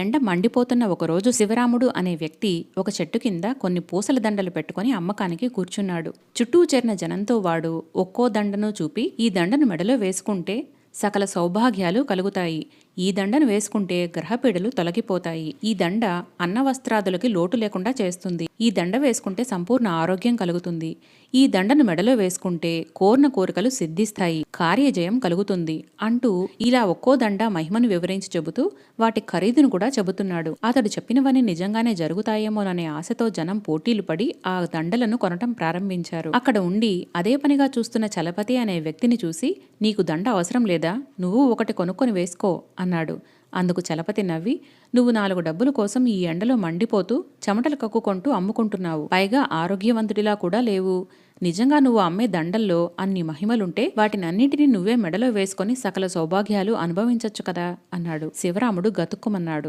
ఎండ మండిపోతున్న ఒకరోజు శివరాముడు అనే వ్యక్తి ఒక చెట్టు కింద కొన్ని పూసల దండలు పెట్టుకుని అమ్మకానికి కూర్చున్నాడు. చుట్టూ చేరిన జనంతో వాడు ఒక్కో దండను చూపి, ఈ దండను మెడలో వేసుకుంటే సకల సౌభాగ్యాలు కలుగుతాయి, ఈ దండను వేసుకుంటే గ్రహపీడలు తొలగిపోతాయి, ఈ దండ అన్న వస్త్రాదులకి లోటు లేకుండా చేస్తుంది, ఈ దండ వేసుకుంటే సంపూర్ణ ఆరోగ్యం కలుగుతుంది, ఈ దండను మెడలో వేసుకుంటే కోరిన కోరికలు సిద్ధిస్తాయి, కార్యజయం కలుగుతుంది అంటూ ఇలా ఒక్కో దండ మహిమను వివరించి చెబుతూ వాటి ఖరీదును కూడా చెబుతున్నాడు. అతడు చెప్పినవన్నీ నిజంగానే జరుగుతాయేమోననే ఆశతో జనం పోటీలు పడి ఆ దండలను కొనటం ప్రారంభించారు. అక్కడ ఉండి అదే పనిగా చూస్తున్న చలపతి అనే వ్యక్తిని చూసి, నీకు దండ అవసరం లేదా, నువ్వు ఒకటి కొనుక్కొని వేసుకో అన్నాడు. అందుకు చలపతి నవ్వి, నువ్వు 4 డబ్బుల కోసం ఈ ఎండలో మండిపోతూ చెమటలు కక్కుకుంటూ అమ్ముకుంటున్నావు, పైగా ఆరోగ్యవంతుడిలా కూడా లేవు. నిజంగా నువ్వు అమ్మే దండల్లో అన్ని మహిమలుంటే వాటినన్నింటినీ నువ్వే మెడలో వేసుకొని సకల సౌభాగ్యాలు అనుభవించొచ్చు కదా అన్నాడు. శివరాముడు గతుక్కుమన్నాడు.